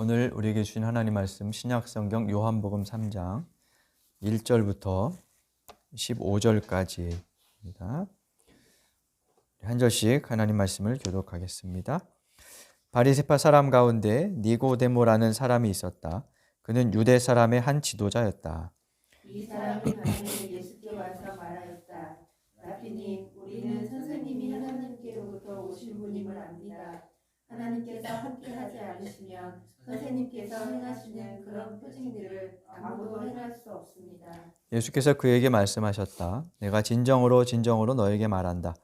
오늘 우리에게 주신 하나님 말씀 신약성경 요한복음 3장 1절부터 15절까지입니다. 한 절씩 하나님 말씀을 교독하겠습니다. 바리새파 사람 가운데 니고데모라는 사람이 있었다. 그는 유대 사람의 한 지도자였다. 이 사람이 밤에 예수께 와서 말하였다. 라피님, 우리는 선생님이 하나님께로부터 오신 분임을 압니다. 하나님께서 함께하지 않으시면 선생님께서 행하시는 그런 표징들을 아무도 행할 수 없습니다. 예수께서 그에게 말씀하셨다. 내가 진정으로 너에게 말한다.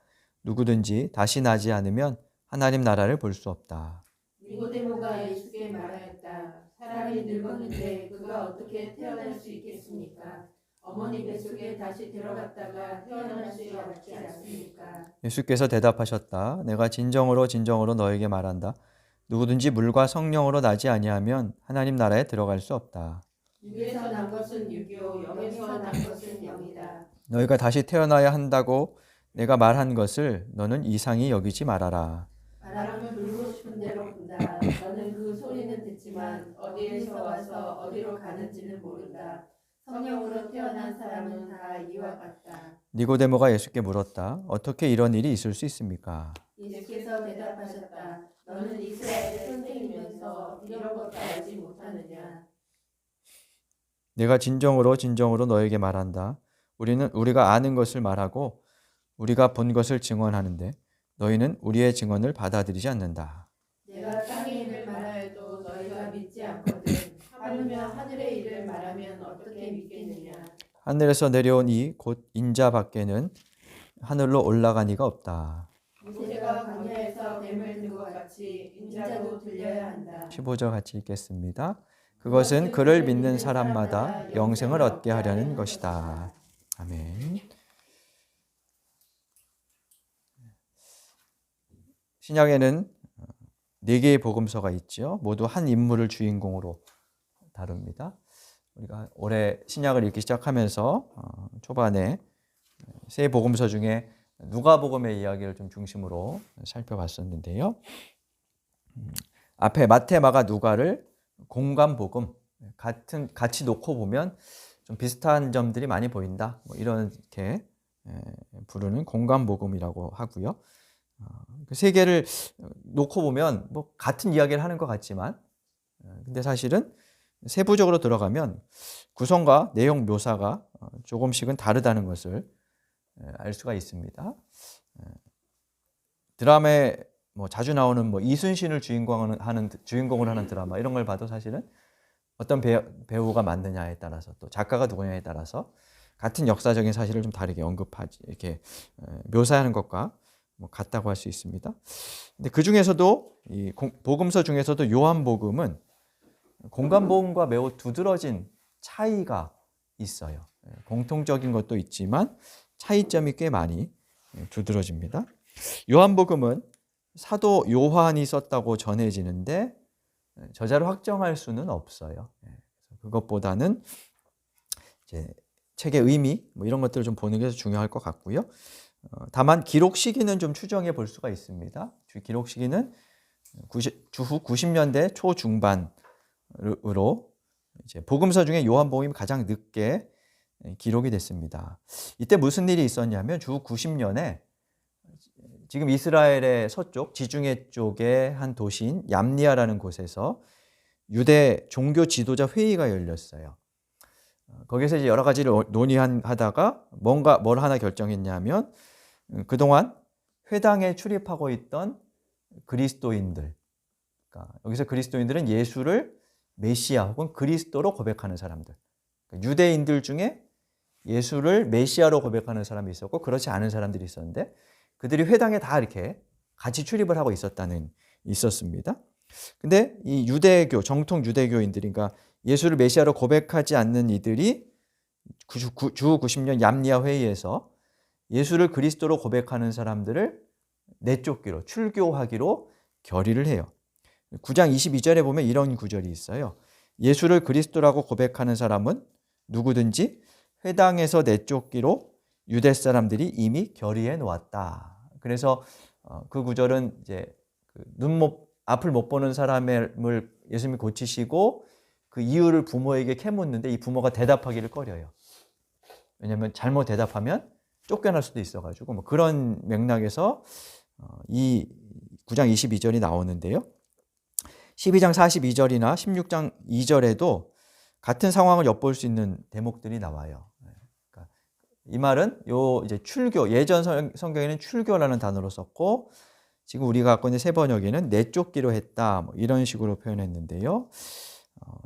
누구든지 다시 나지 않으면 하나님 나라를 볼 수 없다. 니고데모가 예수께 말하였다. 사람이 늙었는데 그가 어떻게 태어날 수 있겠습니까? 어머니 뱃속에 다시 들어갔다가 태어날 수 없지 않습니까? 예수께서 대답하셨다. 내가 진정으로 너에게 말한다. 누구든지 물과 성령으로 나지 아니하면 하나님 나라에 들어갈 수 없다. 육에서 난 것은 육이요 영에서 난 것은 영이다. 너희가 다시 태어나야 한다고 내가 말한 것을 너는 이상히 여기지 말아라. 바람을 불고 싶은 대로 분다. 너는 그 소리는 듣지만 어디에서 와서 어디로 가는지는 모른다. 성령으로 태어난 사람은 다 이와 같다. 니고데모가 예수께 물었다. 어떻게 이런 일이 있을 수 있습니까? 예수께서 대답하셨다. 너는 이스라엘의 선생이면서 이런 것도 알지 못하느냐? 내가 진정으로 너에게 말한다. 우리가 아는 것을 말하고 우리가 본 것을 증언하는데 너희는 우리의 증언을 받아들이지 않는다. 내가 땅의 일을 말하여도 너희가 믿지 않거든. 하물며 하늘의 일을 말하면 어떻게 믿겠느냐? 하늘에서 내려온 이 곧 인자 밖에는 하늘로 올라간 이가 없다. 모세가 광야에서 뱀을 든 것 같이 인자도 들려야 한다. 15절 같이 읽겠습니다. 그것은 그를 믿는 사람마다 영생을 얻게 하려는 것이다. 아멘. 신약에는 4개의 복음서가 있죠. 모두 한 인물을 주인공으로 다룹니다. 우리가 올해 신약을 읽기 시작하면서 초반에 세 복음서 중에 누가복음의 이야기를 좀 중심으로 살펴봤었는데요. 앞에 마태, 마가, 누가를 공관복음, 같이 놓고 보면 좀 비슷한 점들이 많이 보인다. 이렇게 부르는 공관복음이라고 하고요. 그 세 개를 놓고 보면 같은 이야기를 하는 것 같지만, 근데 사실은 세부적으로 들어가면 구성과 내용 묘사가 조금씩은 다르다는 것을 알 수가 있습니다. 드라마에 자주 나오는 이순신을 주인공으로 하는 드라마 이런 걸 봐도 사실은 어떤 배우가 맞느냐에 따라서 또 작가가 누구냐에 따라서 같은 역사적인 사실을 좀 다르게 언급하지 이렇게 묘사하는 것과 같다고 할 수 있습니다. 근데 그 중에서도 이 복음서 중에서도 요한복음은 공관복음과 매우 두드러진 차이가 있어요. 공통적인 것도 있지만 차이점이 꽤 많이 두드러집니다. 요한복음은 사도 요한이 썼다고 전해지는데 저자를 확정할 수는 없어요. 그것보다는 이제 책의 의미 이런 것들을 좀 보는 게 중요할 것 같고요. 다만 기록 시기는 좀 추정해 볼 수가 있습니다. 기록 시기는 주후 90년대 초중반으로 이제 복음서 중에 요한복음이 가장 늦게 기록이 됐습니다. 이때 무슨 일이 있었냐면 주후 90년에 지금 이스라엘의 서쪽 지중해 쪽의 한 도시인 얌리아라는 곳에서 유대 종교 지도자 회의가 열렸어요. 거기서 이제 여러 가지를 논의하다가 뭘 하나 결정했냐면 그동안 회당에 출입하고 있던 그리스도인들, 그러니까 여기서 그리스도인들은 예수를 메시아 혹은 그리스도로 고백하는 사람들, 그러니까 유대인들 중에 예수를 메시아로 고백하는 사람이 있었고 그렇지 않은 사람들이 있었는데 그들이 회당에 다 이렇게 같이 출입을 하고 있었습니다. 근데 이 유대교, 정통 유대교인들이, 그러니까 예수를 메시아로 고백하지 않는 이들이 주 90년 얌리아 회의에서 예수를 그리스도로 고백하는 사람들을 내쫓기로, 출교하기로 결의를 해요. 9장 22절에 보면 이런 구절이 있어요. 예수를 그리스도라고 고백하는 사람은 누구든지 회당에서 내쫓기로 유대 사람들이 이미 결의해 놓았다. 그래서 그 구절은 이제 눈못 앞을 못 보는 사람을 예수님이 고치시고 그 이유를 부모에게 캐묻는데 이 부모가 대답하기를 꺼려요. 왜냐하면 잘못 대답하면 쫓겨날 수도 있어가지고 뭐 그런 맥락에서 이 9장 22절이 나오는데요. 12장 42절이나 16장 2절에도 같은 상황을 엿볼 수 있는 대목들이 나와요. 그러니까 이 말은 요 이제 출교, 예전 성경에는 출교라는 단어로 썼고 지금 우리가 갖고 있는 새 번역에는 내쫓기로 했다 뭐 이런 식으로 표현했는데요.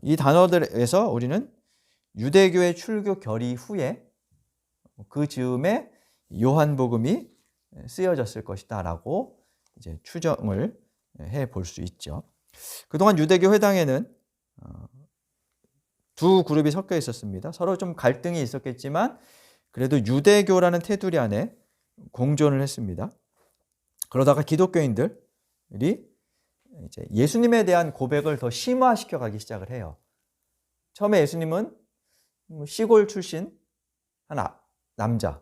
이 단어들에서 우리는 유대교의 출교 결의 후에 그 즈음에 요한복음이 쓰여졌을 것이다라고 이제 추정을 해 볼 수 있죠. 그동안 유대교 회당에는 두 그룹이 섞여 있었습니다. 서로 좀 갈등이 있었겠지만 그래도 유대교라는 테두리 안에 공존을 했습니다. 그러다가 기독교인들이 이제 예수님에 대한 고백을 더 심화시켜 가기 시작을 해요. 처음에 예수님은 시골 출신 한 남자,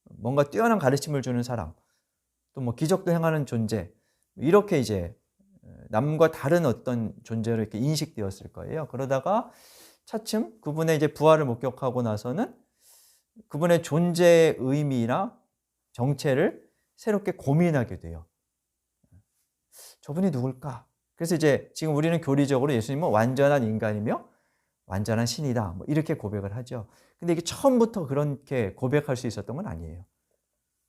뭔가 뛰어난 가르침을 주는 사람, 또 뭐 기적도 행하는 존재, 이렇게 이제 남과 다른 어떤 존재로 이렇게 인식되었을 거예요. 그러다가 차츰 그분의 이제 부활을 목격하고 나서는 그분의 존재의 의미나 정체를 새롭게 고민하게 돼요. 저분이 누굴까? 그래서 이제 지금 우리는 교리적으로 예수님은 완전한 인간이며 완전한 신이다. 뭐 이렇게 고백을 하죠. 근데 이게 처음부터 그렇게 고백할 수 있었던 건 아니에요.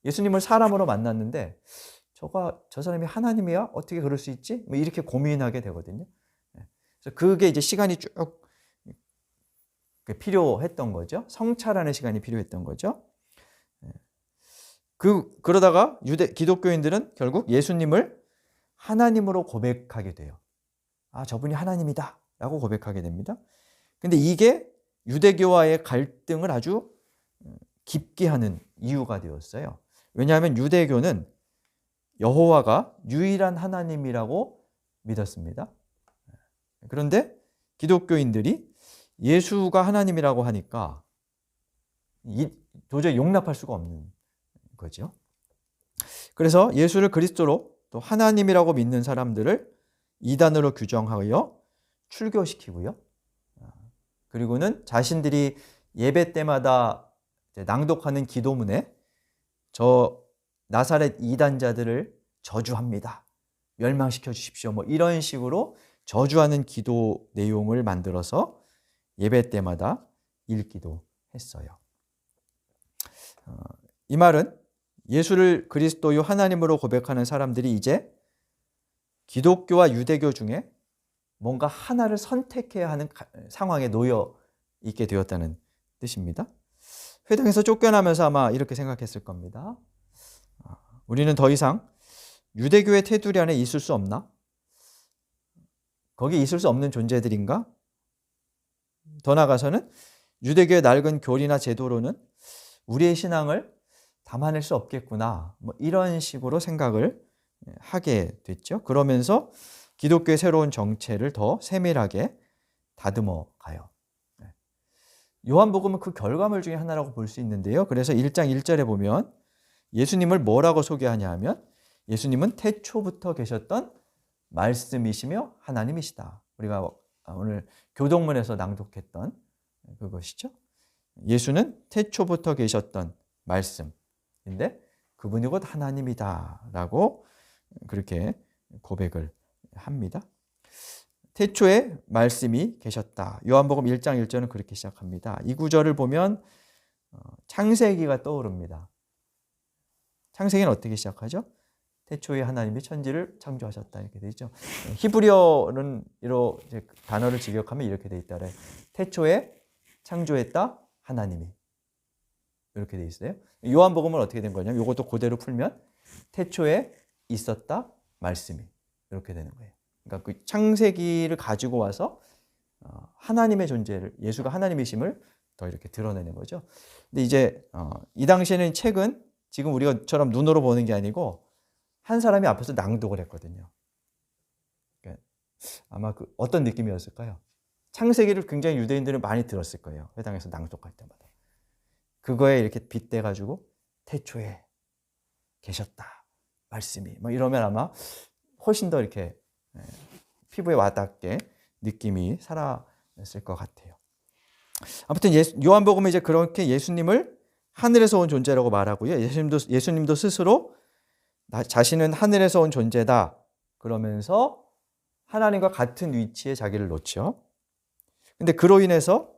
예수님을 사람으로 만났는데 저 사람이 하나님이야? 어떻게 그럴 수 있지? 뭐 이렇게 고민하게 되거든요. 그래서 그게 이제 시간이 쭉 필요했던 거죠. 성찰하는 시간이 필요했던 거죠. 그러다가 기독교인들은 결국 예수님을 하나님으로 고백하게 돼요. 아, 저분이 하나님이다 라고 고백하게 됩니다. 근데 이게 유대교와의 갈등을 아주 깊게 하는 이유가 되었어요. 왜냐하면 유대교는 여호와가 유일한 하나님이라고 믿었습니다. 그런데 기독교인들이 예수가 하나님이라고 하니까 도저히 용납할 수가 없는 거죠. 그래서 예수를 그리스도로 또 하나님이라고 믿는 사람들을 이단으로 규정하여 출교시키고요. 그리고는 자신들이 예배 때마다 낭독하는 기도문에 저 나사렛 이단자들을 저주합니다. 멸망시켜 주십시오. 뭐 이런 식으로 저주하는 기도 내용을 만들어서 예배 때마다 읽기도 했어요. 이 말은 예수를 그리스도요 하나님으로 고백하는 사람들이 이제 기독교와 유대교 중에 뭔가 하나를 선택해야 하는 상황에 놓여 있게 되었다는 뜻입니다. 회당에서 쫓겨나면서 아마 이렇게 생각했을 겁니다. 우리는 더 이상 유대교의 테두리 안에 있을 수 없나? 거기 있을 수 없는 존재들인가? 더 나아가서는 유대교의 낡은 교리나 제도로는 우리의 신앙을 담아낼 수 없겠구나. 뭐 이런 식으로 생각을 하게 됐죠. 그러면서 기독교의 새로운 정체를 더 세밀하게 다듬어 가요. 요한복음은 그 결과물 중에 하나라고 볼 수 있는데요. 그래서 1장 1절에 보면 예수님을 뭐라고 소개하냐 하면 예수님은 태초부터 계셨던 말씀이시며 하나님이시다. 우리가 오늘 교동문에서 낭독했던 그것이죠. 예수는 태초부터 계셨던 말씀인데 그분이 곧 하나님이다라고 그렇게 고백을 합니다. 태초에 말씀이 계셨다. 요한복음 1장 1절은 그렇게 시작합니다. 이 구절을 보면 창세기가 떠오릅니다. 창세기는 어떻게 시작하죠? 태초에 하나님이 천지를 창조하셨다 이렇게 되어 있죠. 히브리어는 이렇게 단어를 직역하면 이렇게 되어 있다. 태초에 창조했다 하나님이 이렇게 되어 있어요. 요한복음은 어떻게 된 거냐면 이것도 그대로 풀면 태초에 있었다 말씀이 이렇게 되는 거예요. 그러니까 그 창세기를 가지고 와서 하나님의 존재를 예수가 하나님이심을 더 이렇게 드러내는 거죠. 근데 이제 이 당시에는 책은 지금 우리가처럼 눈으로 보는 게 아니고 한 사람이 앞에서 낭독을 했거든요. 그러니까 아마 그 어떤 느낌이었을까요? 창세기를 굉장히 유대인들은 많이 들었을 거예요. 회당에서 낭독할 때마다. 그거에 이렇게 빗대가지고 태초에 계셨다 말씀이 뭐 이러면 아마 훨씬 더 이렇게 피부에 와닿게 느낌이 살아있을 것 같아요. 아무튼 요한복음은 이제 그렇게 예수님을 하늘에서 온 존재라고 말하고요. 예수님도 스스로 자신은 하늘에서 온 존재다 그러면서 하나님과 같은 위치에 자기를 놓죠. 근데 그로 인해서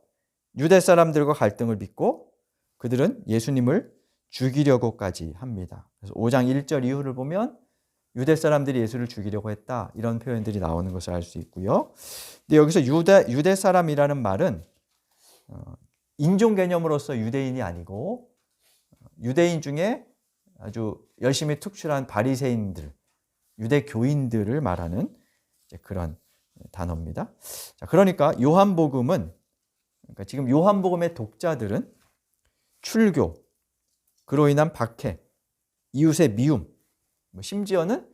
유대 사람들과 갈등을 빚고 그들은 예수님을 죽이려고까지 합니다. 그래서 5장 1절 이후를 보면 유대 사람들이 예수를 죽이려고 했다 이런 표현들이 나오는 것을 알 수 있고요. 근데 여기서 유대 사람이라는 말은 인종 개념으로서 유대인이 아니고 유대인 중에 아주 열심히 특출한 바리새인들, 유대 교인들을 말하는 그런 단어입니다. 자, 그러니까 요한복음은 지금 요한복음의 독자들은 출교, 그로 인한 박해, 이웃의 미움, 심지어는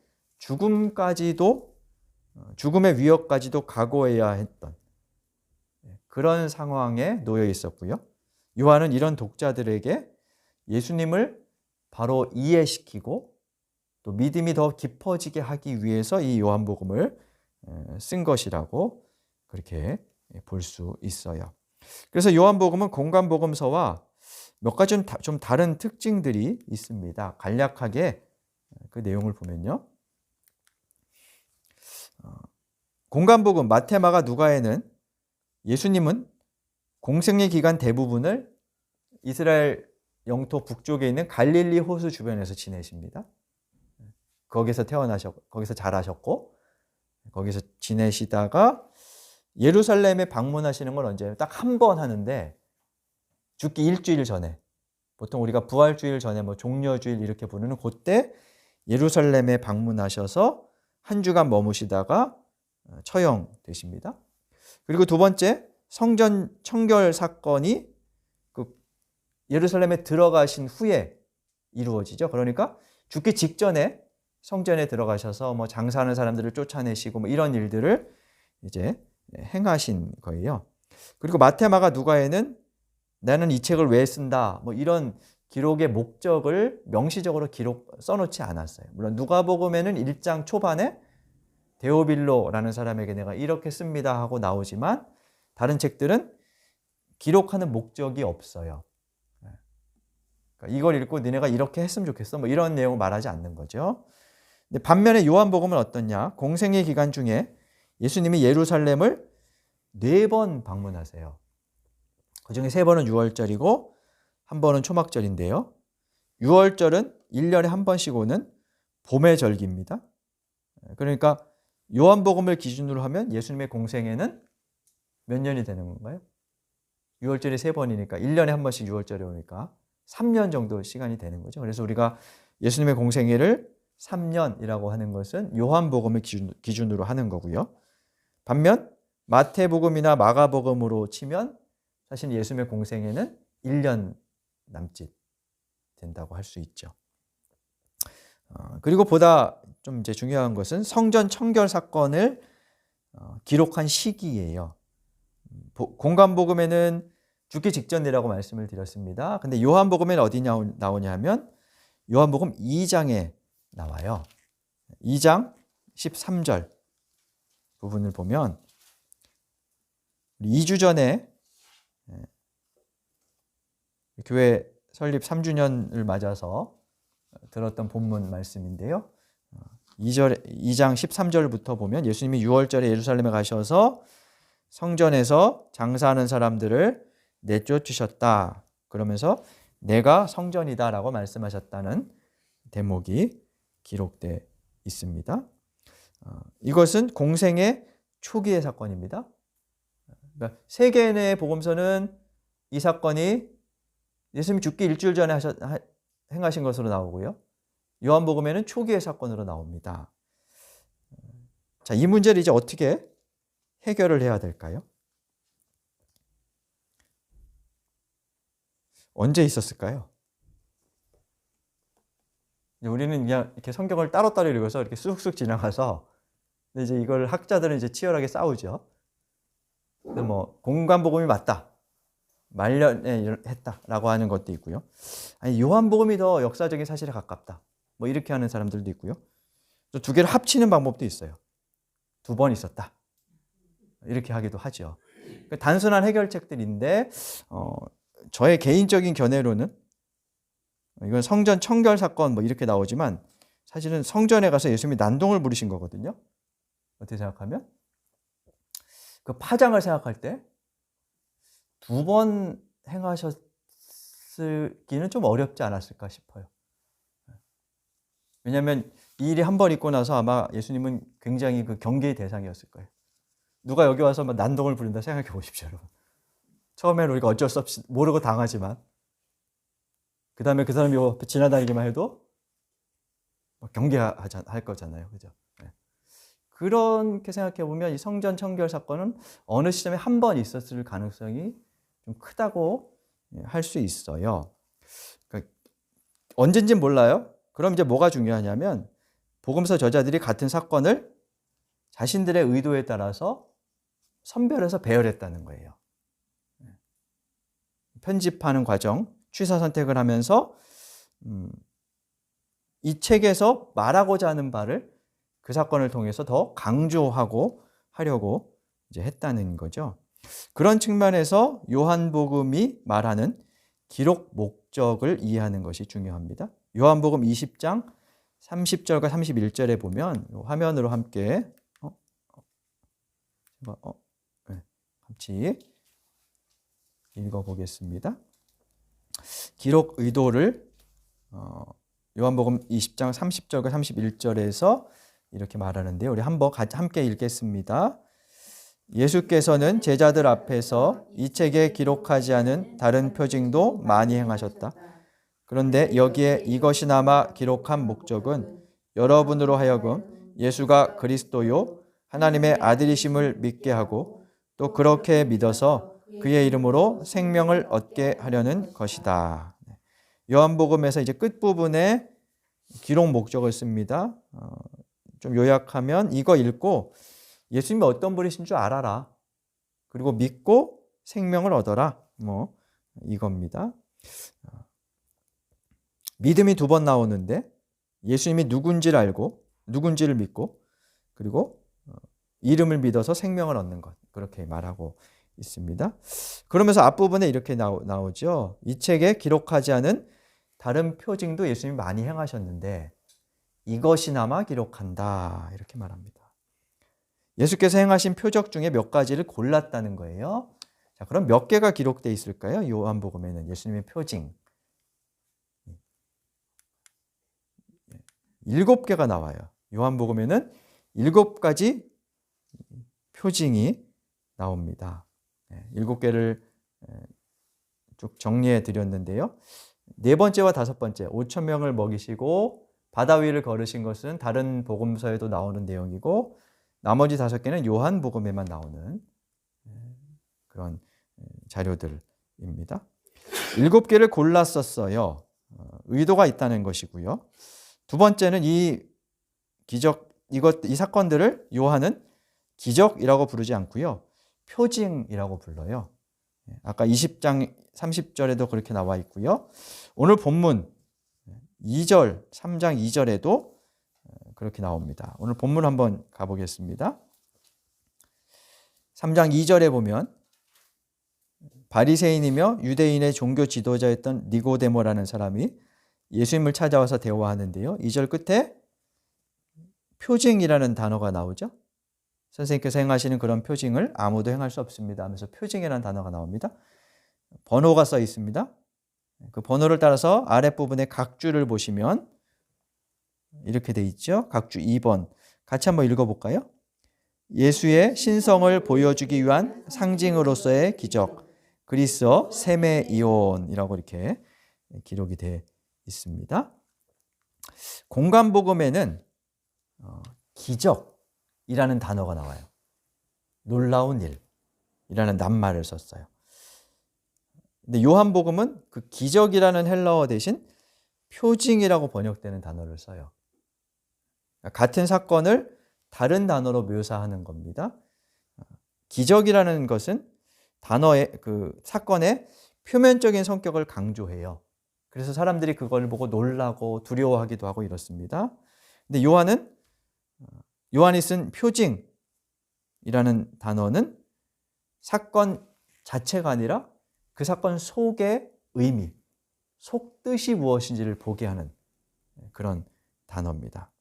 죽음의 위협까지도 각오해야 했던 그런 상황에 놓여 있었고요. 요한은 이런 독자들에게 예수님을 바로 이해시키고 또 믿음이 더 깊어지게 하기 위해서 이 요한복음을 쓴 것이라고 그렇게 볼 수 있어요. 그래서 요한복음은 공관복음서와 몇 가지 좀 다른 특징들이 있습니다. 간략하게 그 내용을 보면요. 공관복음 마태, 마가, 누가에는 예수님은 공생의 기간 대부분을 이스라엘 영토 북쪽에 있는 갈릴리 호수 주변에서 지내십니다. 거기서 거기서 자라셨고 거기서 지내시다가 예루살렘에 방문하시는 건 언제예요? 딱 한 번 하는데 죽기 일주일 전에, 보통 우리가 부활주일 전에 종려주일 이렇게 부르는 그때 예루살렘에 방문하셔서 한 주간 머무시다가 처형되십니다. 그리고 두 번째, 성전 청결 사건이 예루살렘에 들어가신 후에 이루어지죠. 그러니까 죽기 직전에 성전에 들어가셔서 장사하는 사람들을 쫓아내시고 이런 일들을 이제 행하신 거예요. 그리고 마태, 마가, 누가에는 나는 이 책을 왜 쓴다 이런 기록의 목적을 명시적으로 써놓지 않았어요. 물론 누가복음에는 1장 초반에 데오빌로라는 사람에게 내가 이렇게 씁니다 하고 나오지만 다른 책들은 기록하는 목적이 없어요. 그러니까 이걸 읽고 니네가 이렇게 했으면 좋겠어 이런 내용을 말하지 않는 거죠. 근데 반면에 요한복음은 어떠냐? 공생의 기간 중에 예수님이 예루살렘을 4번 방문하세요. 그중에 3번은 6월절이고 1번은 초막절인데요. 6월절은 1년에 한 번씩 오는 봄의 절기입니다. 그러니까 요한복음을 기준으로 하면 예수님의 공생애는 몇 년이 되는 건가요? 6월절이 3번이니까 1년에 한 번씩 6월절에 오니까 3년 정도 시간이 되는 거죠. 그래서 우리가 예수님의 공생애를 3년이라고 하는 것은 요한복음을 기준으로 하는 거고요. 반면 마태복음이나 마가복음으로 치면 사실 예수님의 공생애는 1년 남짓 된다고 할 수 있죠. 그리고 보다 좀 이제 중요한 것은 성전 청결 사건을 기록한 시기예요. 공관복음에는 죽기 직전이라고 말씀을 드렸습니다. 근데 요한복음에는 어디 나오냐 하면 요한복음 2장에 나와요. 2장 13절 부분을 보면 2주 전에 교회 설립 3주년을 맞아서 들었던 본문 말씀인데요. 2장 13절부터 보면 예수님이 6월절에 예루살렘에 가셔서 성전에서 장사하는 사람들을 내쫓으셨다. 그러면서 내가 성전이다라고 말씀하셨다는 대목이 기록되어 있습니다. 이것은 공생의 초기의 사건입니다. 그러니까 세계인의 복음서는 이 사건이 예수님이 죽기 일주일 전에 행하신 것으로 나오고요. 요한복음에는 초기의 사건으로 나옵니다. 자, 이 문제를 이제 어떻게 해결을 해야 될까요? 언제 있었을까요? 우리는 그냥 이렇게 성경을 따로따로 읽어서 이렇게 쑥쑥 지나가서 근데 이제 이걸 학자들은 이제 치열하게 싸우죠. 공관복음이 맞다. 말년에 했다라고 하는 것도 있고요. 아니 요한복음이 더 역사적인 사실에 가깝다. 이렇게 하는 사람들도 있고요. 또 두 개를 합치는 방법도 있어요. 2번 있었다. 이렇게 하기도 하죠. 그러니까 단순한 해결책들인데 저의 개인적인 견해로는 이건 성전 청결 사건 뭐 이렇게 나오지만 사실은 성전에 가서 예수님이 난동을 부리신 거거든요. 어떻게 생각하면? 그 파장을 생각할 때 2번 행하셨기는 좀 어렵지 않았을까 싶어요. 왜냐하면 이 일이 한 번 있고 나서 아마 예수님은 굉장히 그 경계의 대상이었을 거예요. 누가 여기 와서 막 난동을 부린다 생각해 보십시오, 여러분. 처음에는 우리가 어쩔 수 없이 모르고 당하지만 그 다음에 그 사람이 지나다니기만 해도 경계할 거잖아요. 그죠? 네. 그렇게 생각해 보면 이 성전 청결 사건은 어느 시점에 한 번 있었을 가능성이 좀 크다고 할 수 있어요. 그러니까 언젠진 몰라요. 그럼 이제 뭐가 중요하냐면 복음서 저자들이 같은 사건을 자신들의 의도에 따라서 선별해서 배열했다는 거예요. 편집하는 과정, 취사 선택을 하면서 이 책에서 말하고자 하는 바를 그 사건을 통해서 더 강조하고 하려고 이제 했다는 거죠. 그런 측면에서 요한복음이 말하는 기록 목적을 이해하는 것이 중요합니다. 요한복음 20장 30절과 31절에 보면 화면으로 함께 같이 읽어보겠습니다. 기록 의도를 요한복음 20장 30절과 31절에서 이렇게 말하는데요. 우리 한번 함께 읽겠습니다. 예수께서는 제자들 앞에서 이 책에 기록하지 않은 다른 표징도 많이 행하셨다. 그런데 여기에 이것이나마 기록한 목적은 여러분으로 하여금 예수가 그리스도요 하나님의 아들이심을 믿게 하고 또 그렇게 믿어서 그의 이름으로 생명을 얻게 하려는 것이다. 요한복음에서 이제 끝부분에 기록 목적을 씁니다. 좀 요약하면 이거 읽고 예수님이 어떤 분이신 줄 알아라. 그리고 믿고 생명을 얻어라. 뭐 이겁니다. 믿음이 2번 나오는데 예수님이 누군지를 알고 누군지를 믿고 그리고 이름을 믿어서 생명을 얻는 것. 그렇게 말하고 있습니다. 그러면서 앞부분에 이렇게 나오죠. 이 책에 기록하지 않은 다른 표징도 예수님이 많이 행하셨는데 이것이나마 기록한다. 이렇게 말합니다. 예수께서 행하신 표적 중에 몇 가지를 골랐다는 거예요. 자, 그럼 몇 개가 기록되어 있을까요? 요한복음에는 예수님의 표징 7개가 나와요. 요한복음에는 7가지 표징이 나옵니다. 7개를 쭉 정리해 드렸는데요. 4번째와 5번째, 5,000명을 먹이시고 바다 위를 걸으신 것은 다른 복음서에도 나오는 내용이고 나머지 5개는 요한복음에만 나오는 그런 자료들입니다. 7개를 골랐었어요. 의도가 있다는 것이고요. 2번째는 이 사건들을 요한은 기적이라고 부르지 않고요. 표징이라고 불러요. 아까 20장 30절에도 그렇게 나와 있고요. 오늘 본문 2절, 3장 2절에도 그렇게 나옵니다. 오늘 본문 한번 가보겠습니다. 3장 2절에 보면 바리새인이며 유대인의 종교 지도자였던 니고데모라는 사람이 예수님을 찾아와서 대화하는데요. 2절 끝에 표징이라는 단어가 나오죠. 선생님께서 행하시는 그런 표징을 아무도 행할 수 없습니다 하면서 표징이라는 단어가 나옵니다. 번호가 써 있습니다. 그 번호를 따라서 아랫부분에 각주를 보시면 이렇게 돼 있죠. 각주 2번. 같이 한번 읽어볼까요? 예수의 신성을 보여주기 위한 상징으로서의 기적. 그리스어 세메이온이라고 이렇게 기록이 되어 있습니다. 공간복음에는 기적이라는 단어가 나와요. 놀라운 일이라는 낱말을 썼어요. 근데 요한복음은 그 기적이라는 헬라어 대신 표징이라고 번역되는 단어를 써요. 같은 사건을 다른 단어로 묘사하는 겁니다. 기적이라는 것은 단어의 그 사건의 표면적인 성격을 강조해요. 그래서 사람들이 그걸 보고 놀라고 두려워하기도 하고 이렇습니다. 근데 요한이 쓴 표징, 단어는 사건 자체가 아니라 그 사건 속의 의미, 속뜻이 무엇인지를 보게 하는 그런 단어입니다.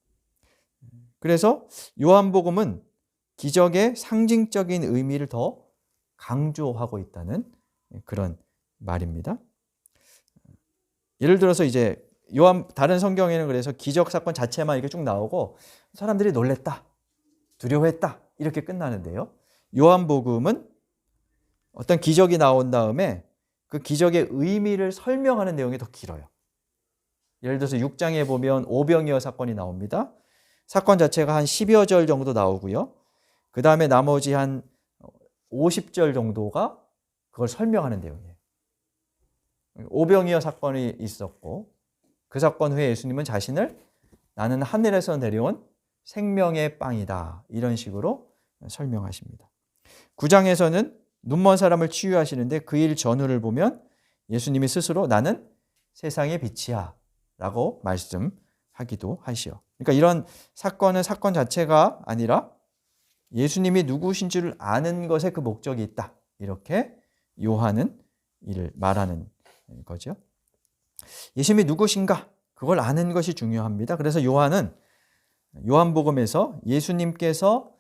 그래서 요한복음은 기적의 상징적인 의미를 더 강조하고 있다는 그런 말입니다. 예를 들어서 이제 다른 성경에는 그래서 기적 사건 자체만 이렇게 쭉 나오고 사람들이 놀랬다, 두려워했다 이렇게 끝나는데요. 요한복음은 어떤 기적이 나온 다음에 그 기적의 의미를 설명하는 내용이 더 길어요. 예를 들어서 6장에 보면 오병이어 사건이 나옵니다. 사건 자체가 한 10여 절 정도 나오고요. 그 다음에 나머지 한 50절 정도가 그걸 설명하는 내용이에요. 오병이어 사건이 있었고 그 사건 후에 예수님은 자신을 나는 하늘에서 내려온 생명의 빵이다 이런 식으로 설명하십니다. 9장에서는 눈먼 사람을 치유하시는데 그 일 전후를 보면 예수님이 스스로 나는 세상의 빛이야 라고 말씀하기도 하시오. 그러니까 이런 사건은 사건 자체가 아니라 예수님이 누구신 줄 아는 것에 그 목적이 있다. 이렇게 요한은 이를 말하는 거죠. 예수님이 누구신가? 그걸 아는 것이 중요합니다. 그래서 요한은 요한복음에서 예수님께서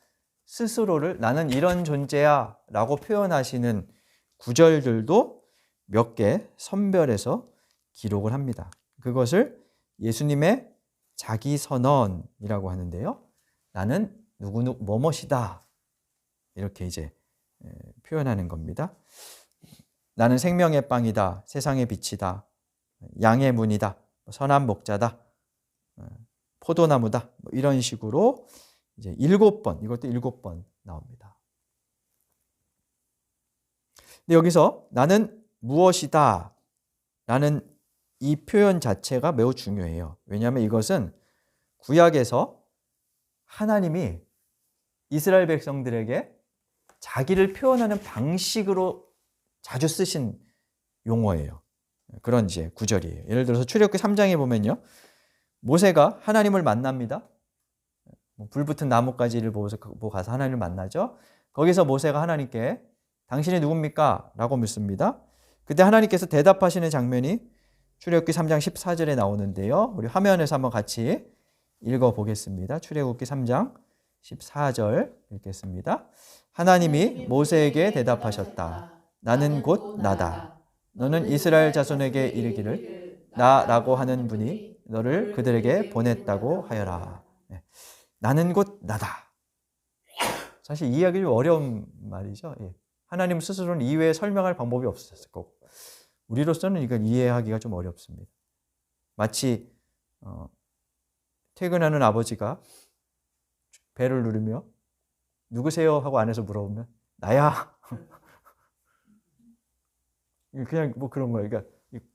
스스로를 나는 이런 존재야 라고 표현하시는 구절들도 몇 개 선별해서 기록을 합니다. 그것을 예수님의 자기 선언이라고 하는데요. 나는 뭐뭐이다 이렇게 이제 표현하는 겁니다. 나는 생명의 빵이다, 세상의 빛이다, 양의 문이다, 선한 목자다, 포도나무다, 이런 식으로 이제 7번, 이것도 7번 나옵니다. 근데 여기서 나는 무엇이다 라는 이 표현 자체가 매우 중요해요. 왜냐하면 이것은 구약에서 하나님이 이스라엘 백성들에게 자기를 표현하는 방식으로 자주 쓰신 용어예요. 그런 이제 구절이에요. 예를 들어서 출애굽기 3장에 보면요. 모세가 하나님을 만납니다. 불붙은 나뭇가지를 보고 가서 하나님을 만나죠. 거기서 모세가 하나님께 당신이 누굽니까? 라고 묻습니다. 그때 하나님께서 대답하시는 장면이 출애굽기 3장 14절에 나오는데요. 우리 화면에서 한번 같이 읽어보겠습니다. 출애굽기 3장 14절 읽겠습니다. 하나님이 모세에게 대답하셨다. 나는 곧 나다. 너는 이스라엘 자손에게 이르기를 나라고 하는 분이 너를 그들에게 보냈다고 하여라. 나는 곧 나다. 사실 이해하기 좀 어려운 말이죠. 하나님 스스로는 이외에 설명할 방법이 없었을 거고 우리로서는 이걸 이해하기가 좀 어렵습니다. 마치 퇴근하는 아버지가 배를 누르며 누구세요? 하고 안에서 물어보면 나야. 그냥 뭐 그런 거예요. 그러니까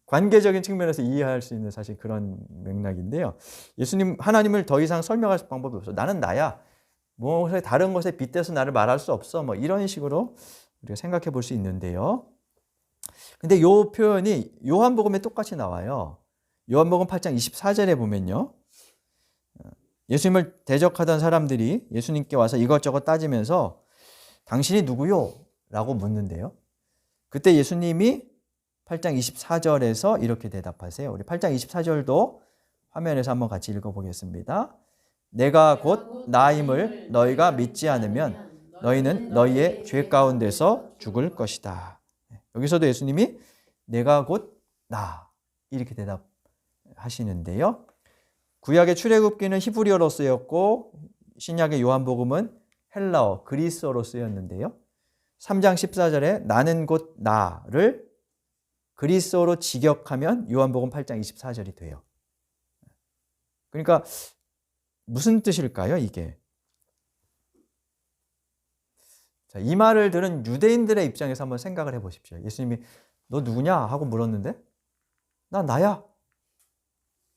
관계적인 측면에서 이해할 수 있는 사실 그런 맥락인데요. 예수님 하나님을 더 이상 설명할 방법이 없어. 나는 나야. 무엇에 다른 것에 빗대서 나를 말할 수 없어. 뭐 이런 식으로 우리가 생각해 볼 수 있는데요. 근데 이 표현이 요한복음에 똑같이 나와요. 요한복음 8장 24절에 보면요. 예수님을 대적하던 사람들이 예수님께 와서 이것저것 따지면서 당신이 누구요? 라고 묻는데요. 그때 예수님이 8장 24절에서 이렇게 대답하세요. 우리 8장 24절도 화면에서 한번 같이 읽어보겠습니다. 내가 곧 나임을 너희가 믿지 않으면 너희는 너희의 죄 가운데서 죽을 것이다. 여기서도 예수님이 내가 곧 나 이렇게 대답하시는데요. 구약의 출애굽기는 히브리어로 쓰였고 신약의 요한복음은 헬라어, 그리스어로 쓰였는데요. 3장 14절에 나는 곧 나를 그리스어로 직역하면 요한복음 8장 24절이 돼요. 그러니까 무슨 뜻일까요, 이게? 자, 이 말을 들은 유대인들의 입장에서 한번 생각을 해보십시오. 예수님이 너 누구냐? 하고 물었는데 나 나야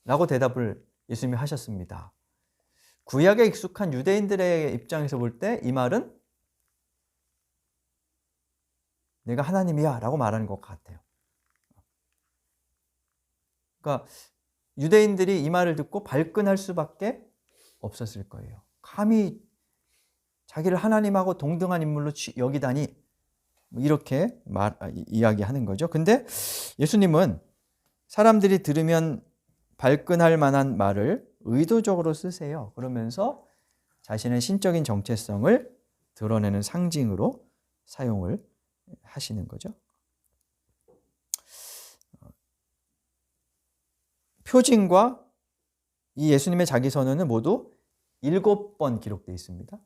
라고 대답을 예수님이 하셨습니다. 구약에 익숙한 유대인들의 입장에서 볼 때 이 말은 내가 하나님이야 라고 말하는 것 같아요. 그러니까 유대인들이 이 말을 듣고 발끈할 수밖에 없었을 거예요. 감히 자기를 하나님하고 동등한 인물로 여기다니 이렇게 이야기하는 거죠. 근데 예수님은 사람들이 들으면 발끈할 만한 말을 의도적으로 쓰세요. 그러면서 자신의 신적인 정체성을 드러내는 상징으로 사용을 하시는 거죠. 표징과 이 예수님의 자기선언은 모두 7번 기록되어 있습니다.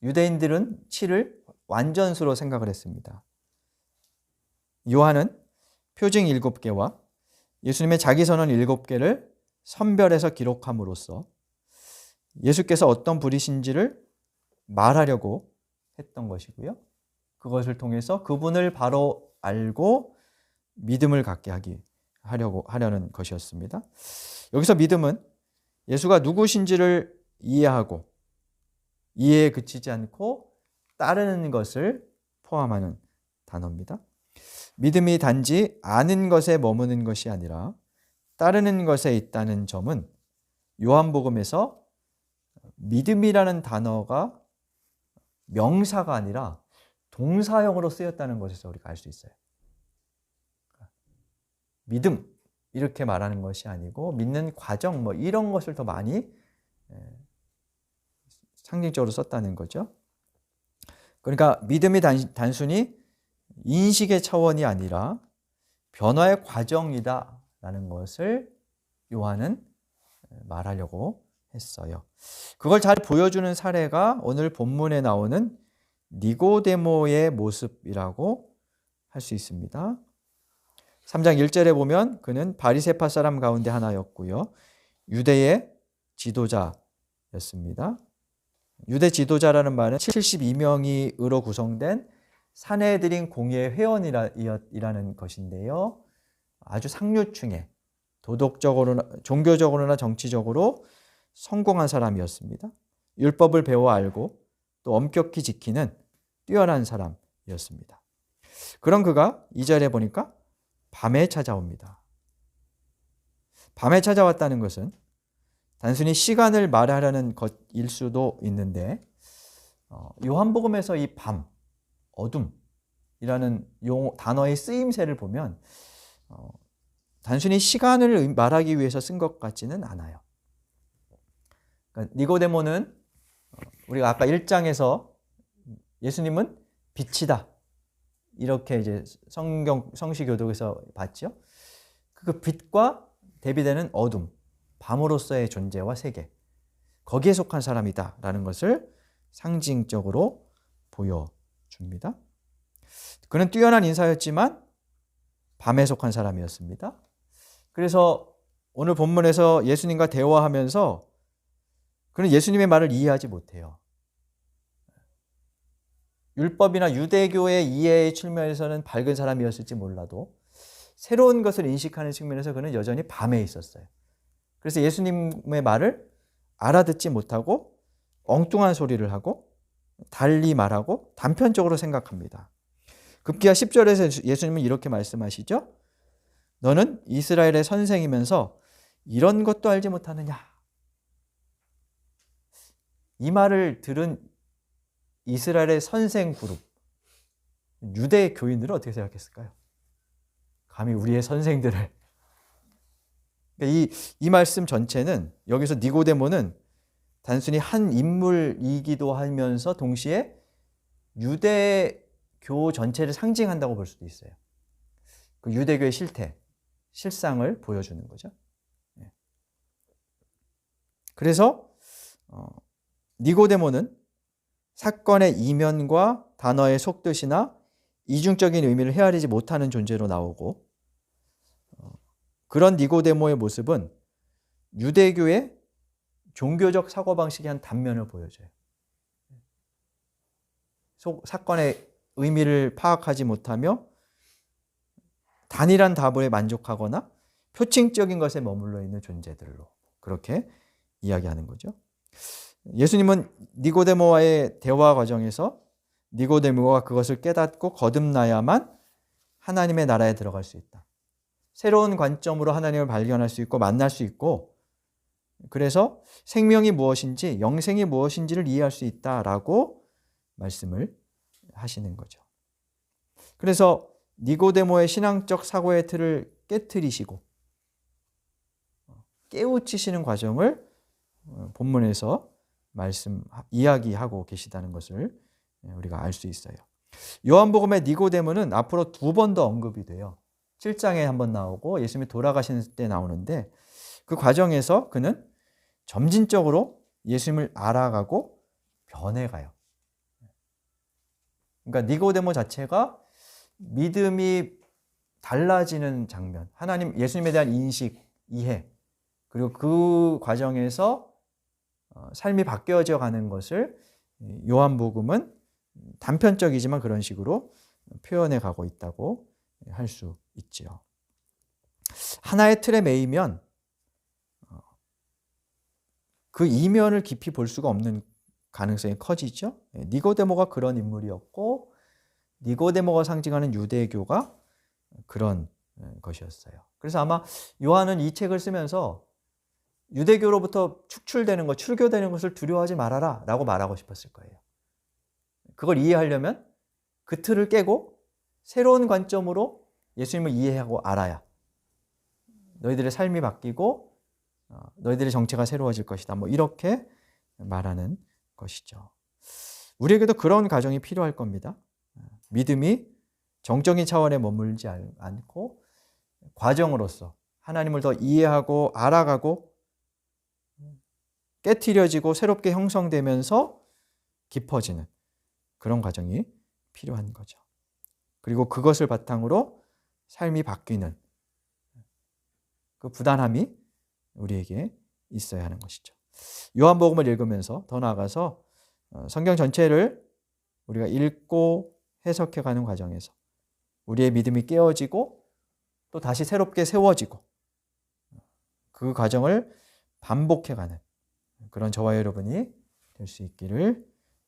유대인들은 7을 완전수로 생각을 했습니다. 요한은 표징 7개와 예수님의 자기선언 7개를 선별해서 기록함으로써 예수께서 어떤 분이신지를 말하려고 했던 것이고요. 그것을 통해서 그분을 바로 알고 믿음을 갖게 하려는 것이었습니다. 여기서 믿음은 예수가 누구신지를 이해하고 이해에 그치지 않고 따르는 것을 포함하는 단어입니다. 믿음이 단지 아는 것에 머무는 것이 아니라 따르는 것에 있다는 점은 요한복음에서 믿음이라는 단어가 명사가 아니라 동사형으로 쓰였다는 것에서 우리가 알 수 있어요. 믿음 이렇게 말하는 것이 아니고 믿는 과정 이런 것을 더 많이 상징적으로 썼다는 거죠. 그러니까 믿음이 단순히 인식의 차원이 아니라 변화의 과정이다라는 것을 요한은 말하려고 했어요. 그걸 잘 보여주는 사례가 오늘 본문에 나오는 니고데모의 모습이라고 할 수 있습니다. 3장 1절에 보면 그는 바리새파 사람 가운데 하나였고요. 유대의 지도자였습니다. 유대 지도자라는 말은 72명으로 구성된 산헤드린 공의회 회원이라는 것인데요. 아주 상류층의 도덕적으로나 종교적으로나 정치적으로 성공한 사람이었습니다. 율법을 배워 알고 또 엄격히 지키는 뛰어난 사람이었습니다. 그런 그가 2절에 보니까 밤에 찾아옵니다. 밤에 찾아왔다는 것은 단순히 시간을 말하려는 것일 수도 있는데 요한복음에서 이 밤, 어둠이라는 단어의 쓰임새를 보면 단순히 시간을 말하기 위해서 쓴 것 같지는 않아요. 그러니까 니고데모는 우리가 아까 1장에서 예수님은 빛이다 이렇게 이제 성시교독에서 봤죠. 그 빛과 대비되는 어둠, 밤으로서의 존재와 세계, 거기에 속한 사람이다라는 것을 상징적으로 보여줍니다. 그는 뛰어난 인사였지만 밤에 속한 사람이었습니다. 그래서 오늘 본문에서 예수님과 대화하면서 그는 예수님의 말을 이해하지 못해요. 율법이나 유대교의 이해의 측면에서는 밝은 사람이었을지 몰라도 새로운 것을 인식하는 측면에서 그는 여전히 밤에 있었어요. 그래서 예수님의 말을 알아듣지 못하고 엉뚱한 소리를 하고 달리 말하고 단편적으로 생각합니다. 급기야 10절에서 예수님은 이렇게 말씀하시죠. 너는 이스라엘의 선생이면서 이런 것도 알지 못하느냐. 이 말을 들은 이스라엘의 선생 그룹, 유대 교인들은 어떻게 생각했을까요? 감히 우리의 선생들을. 이 말씀 전체는 여기서 니고데모는 단순히 한 인물이기도 하면서 동시에 유대교 전체를 상징한다고 볼 수도 있어요. 그 유대교의 실상을 보여주는 거죠. 그래서 니고데모는 사건의 이면과 단어의 속뜻이나 이중적인 의미를 헤아리지 못하는 존재로 나오고 그런 니고데모의 모습은 유대교의 종교적 사고방식의 한 단면을 보여줘요. 사건의 의미를 파악하지 못하며 단일한 답에 만족하거나 표층적인 것에 머물러 있는 존재들로 그렇게 이야기하는 거죠. 예수님은 니고데모와의 대화 과정에서 니고데모가 그것을 깨닫고 거듭나야만 하나님의 나라에 들어갈 수 있다. 새로운 관점으로 하나님을 발견할 수 있고 만날 수 있고 그래서 생명이 무엇인지 영생이 무엇인지를 이해할 수 있다라고 말씀을 하시는 거죠. 그래서 니고데모의 신앙적 사고의 틀을 깨트리시고 깨우치시는 과정을 본문에서 이야기하고 계시다는 것을 우리가 알 수 있어요. 요한복음의 니고데모는 앞으로 2번 더 언급이 돼요. 7장에 한번 나오고 예수님이 돌아가신 때 나오는데 그 과정에서 그는 점진적으로 예수님을 알아가고 변해가요. 그러니까 니고데모 자체가 믿음이 달라지는 장면, 하나님, 예수님에 대한 인식, 이해, 그리고 그 과정에서 삶이 바뀌어져 가는 것을 요한복음은 단편적이지만 그런 식으로 표현해 가고 있다고 할 수 있지요. 하나의 틀에 매이면 그 이면을 깊이 볼 수가 없는 가능성이 커지죠. 니고데모가 그런 인물이었고 니고데모가 상징하는 유대교가 그런 것이었어요. 그래서 아마 요한은 이 책을 쓰면서 유대교로부터 축출되는 것, 출교되는 것을 두려워하지 말아라 라고 말하고 싶었을 거예요. 그걸 이해하려면 그 틀을 깨고 새로운 관점으로 예수님을 이해하고 알아야 너희들의 삶이 바뀌고 너희들의 정체가 새로워질 것이다. 뭐 이렇게 말하는 것이죠. 우리에게도 그런 과정이 필요할 겁니다. 믿음이 정적인 차원에 머물지 않고 과정으로서 하나님을 더 이해하고 알아가고 깨트려지고 새롭게 형성되면서 깊어지는 그런 과정이 필요한 거죠. 그리고 그것을 바탕으로 삶이 바뀌는 그 부단함이 우리에게 있어야 하는 것이죠. 요한복음을 읽으면서 더 나아가서 성경 전체를 우리가 읽고 해석해가는 과정에서 우리의 믿음이 깨어지고 또 다시 새롭게 세워지고 그 과정을 반복해가는 그런 저와 여러분이 될 수 있기를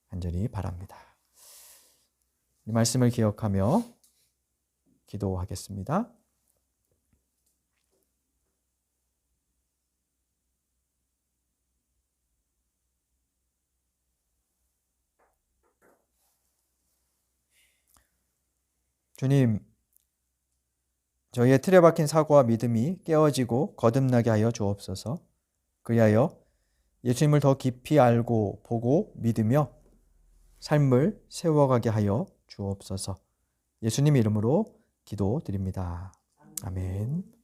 간절히 바랍니다. 이 말씀을 기억하며 기도하겠습니다. 주님, 저희의 틀에 박힌 사고와 믿음이 깨어지고 거듭나게 하여 주옵소서. 그리하여 예수님을 더 깊이 알고 보고 믿으며 삶을 세워가게 하여 주옵소서. 예수님 이름으로 기도드립니다. 아멘.